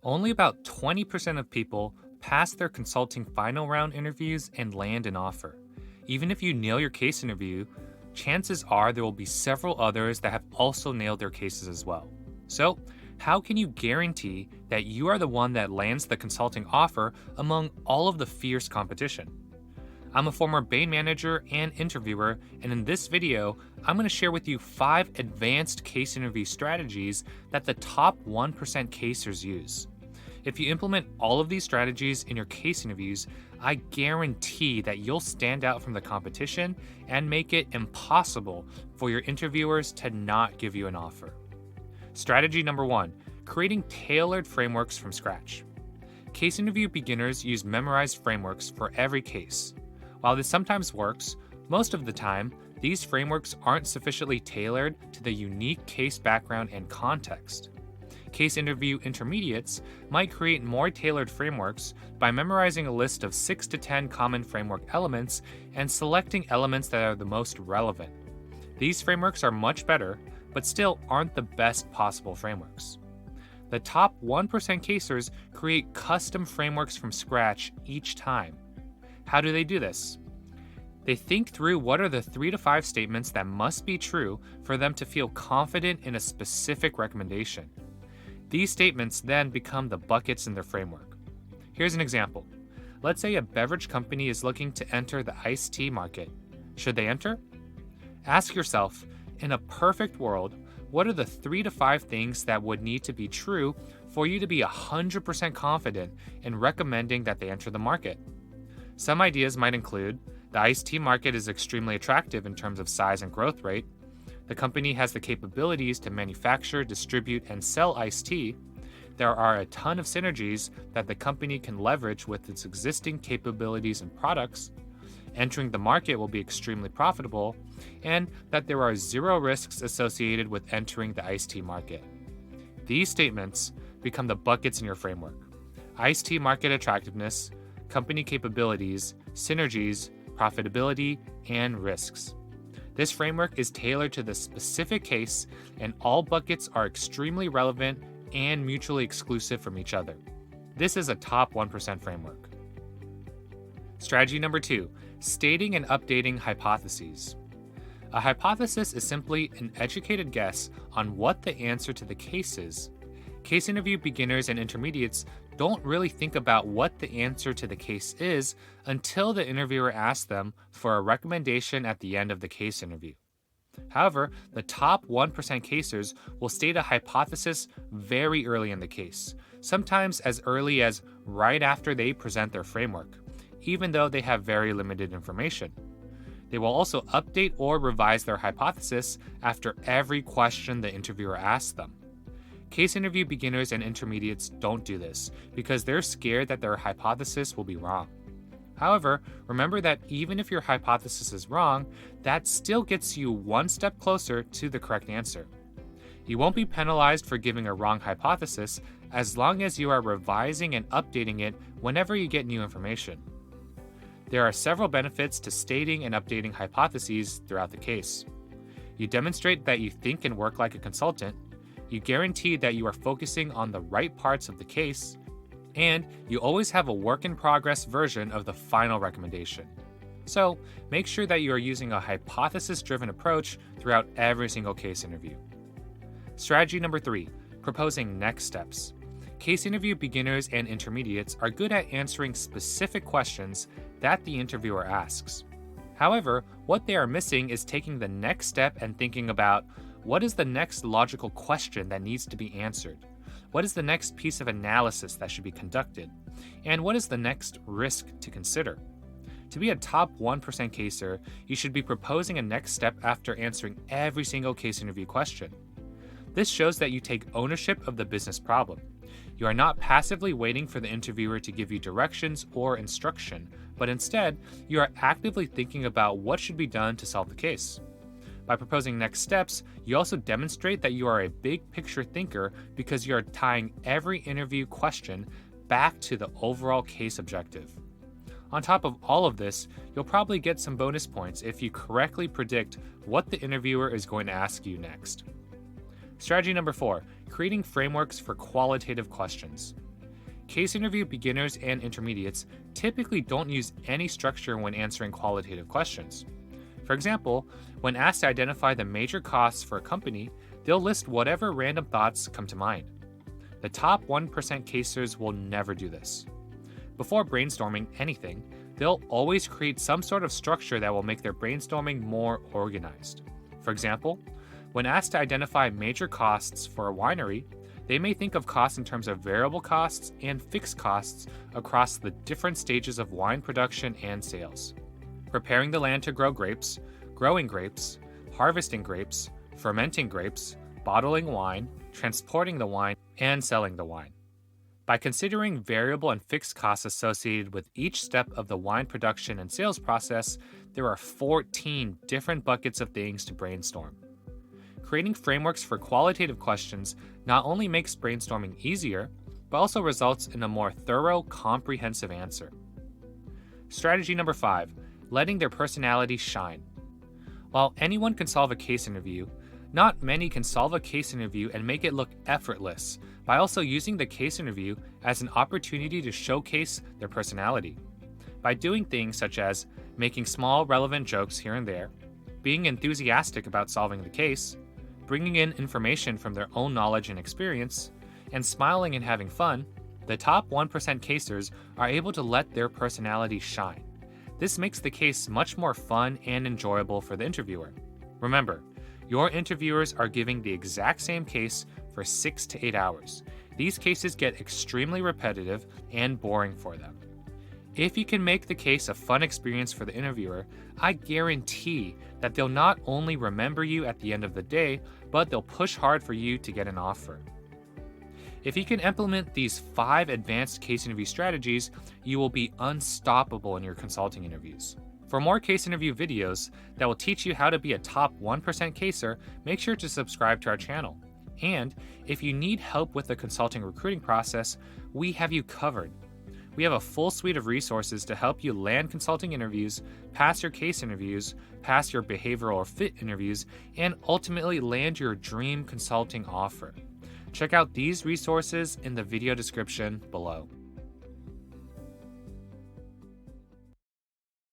Only about 20% of people pass their consulting final round interviews and land an offer. Even if you nail your case interview, chances are there will be several others that have also nailed their cases as well. So, how can you guarantee that you are the one that lands the consulting offer among all of the fierce competition? I'm a former Bain manager and interviewer, and in this video, I'm going to share with you 5 advanced case interview strategies that the top 1% casers use. If you implement all of these strategies in your case interviews, I guarantee that you'll stand out from the competition and make it impossible for your interviewers to not give you an offer. Strategy number 1, creating tailored frameworks from scratch. Case interview beginners use memorized frameworks for every case. While this sometimes works, most of the time, these frameworks aren't sufficiently tailored to the unique case background and context. Case interview intermediates might create more tailored frameworks by memorizing a list of 6 to 10 common framework elements and selecting elements that are the most relevant. These frameworks are much better, but still aren't the best possible frameworks. The top 1% casers create custom frameworks from scratch each time. How do they do this? They think through what are the 3 to 5 statements that must be true for them to feel confident in a specific recommendation. These statements then become the buckets in their framework. Here's an example. Let's say a beverage company is looking to enter the iced tea market. Should they enter? Ask yourself, in a perfect world, what are the 3 to 5 things that would need to be true for you to be 100% confident in recommending that they enter the market? Some ideas might include the iced tea market is extremely attractive in terms of size and growth rate. The company has the capabilities to manufacture, distribute, and sell iced tea. There are a ton of synergies that the company can leverage with its existing capabilities and products. Entering the market will be extremely profitable, and that there are 0 risks associated with entering the iced tea market. These statements become the buckets in your framework: iced tea market attractiveness, company capabilities, synergies, profitability, and risks. This framework is tailored to the specific case, and all buckets are extremely relevant and mutually exclusive from each other. This is a top 1% framework. Strategy number 2, stating and updating hypotheses. A hypothesis is simply an educated guess on what the answer to the case is. Case interview beginners and intermediates don't really think about what the answer to the case is until the interviewer asks them for a recommendation at the end of the case interview. However, the top 1% casers will state a hypothesis very early in the case, sometimes as early as right after they present their framework, even though they have very limited information. They will also update or revise their hypothesis after every question the interviewer asks them. Case interview beginners and intermediates don't do this because they're scared that their hypothesis will be wrong. However, remember that even if your hypothesis is wrong, that still gets you one step closer to the correct answer. You won't be penalized for giving a wrong hypothesis as long as you are revising and updating it whenever you get new information. There are several benefits to stating and updating hypotheses throughout the case. You demonstrate that you think and work like a consultant. You guarantee that you are focusing on the right parts of the case, and you always have a work-in-progress version of the final recommendation. So, make sure that you are using a hypothesis-driven approach throughout every single case interview. Strategy number 3, proposing next steps. Case interview beginners and intermediates are good at answering specific questions that the interviewer asks. However, what they are missing is taking the next step and thinking about, what is the next logical question that needs to be answered? What is the next piece of analysis that should be conducted? And what is the next risk to consider? To be a top 1% caser, you should be proposing a next step after answering every single case interview question. This shows that you take ownership of the business problem. You are not passively waiting for the interviewer to give you directions or instruction, but instead, you are actively thinking about what should be done to solve the case. By proposing next steps, you also demonstrate that you are a big picture thinker because you are tying every interview question back to the overall case objective. On top of all of this, you'll probably get some bonus points if you correctly predict what the interviewer is going to ask you next. Strategy number 4, creating frameworks for qualitative questions. Case interview beginners and intermediates typically don't use any structure when answering qualitative questions. For example, when asked to identify the major costs for a company, they'll list whatever random thoughts come to mind. The top 1% casers will never do this. Before brainstorming anything, they'll always create some sort of structure that will make their brainstorming more organized. For example, when asked to identify major costs for a winery, they may think of costs in terms of variable costs and fixed costs across the different stages of wine production and sales. Preparing the land to grow grapes, growing grapes, harvesting grapes, fermenting grapes, bottling wine, transporting the wine, and selling the wine. By considering variable and fixed costs associated with each step of the wine production and sales process, there are 14 different buckets of things to brainstorm. Creating frameworks for qualitative questions not only makes brainstorming easier, but also results in a more thorough, comprehensive answer. Strategy number 5, letting their personality shine. While anyone can solve a case interview, not many can solve a case interview and make it look effortless by also using the case interview as an opportunity to showcase their personality. By doing things such as making small, relevant jokes here and there, being enthusiastic about solving the case, bringing in information from their own knowledge and experience, and smiling and having fun, the top 1% casers are able to let their personality shine. This makes the case much more fun and enjoyable for the interviewer. Remember, your interviewers are giving the exact same case for 6 to 8 hours. These cases get extremely repetitive and boring for them. If you can make the case a fun experience for the interviewer, I guarantee that they'll not only remember you at the end of the day, but they'll push hard for you to get an offer. If you can implement these 5 advanced case interview strategies, you will be unstoppable in your consulting interviews. For more case interview videos that will teach you how to be a top 1% caser, make sure to subscribe to our channel. And if you need help with the consulting recruiting process, we have you covered. We have a full suite of resources to help you land consulting interviews, pass your case interviews, pass your behavioral or fit interviews, and ultimately land your dream consulting offer. Check out these resources in the video description below.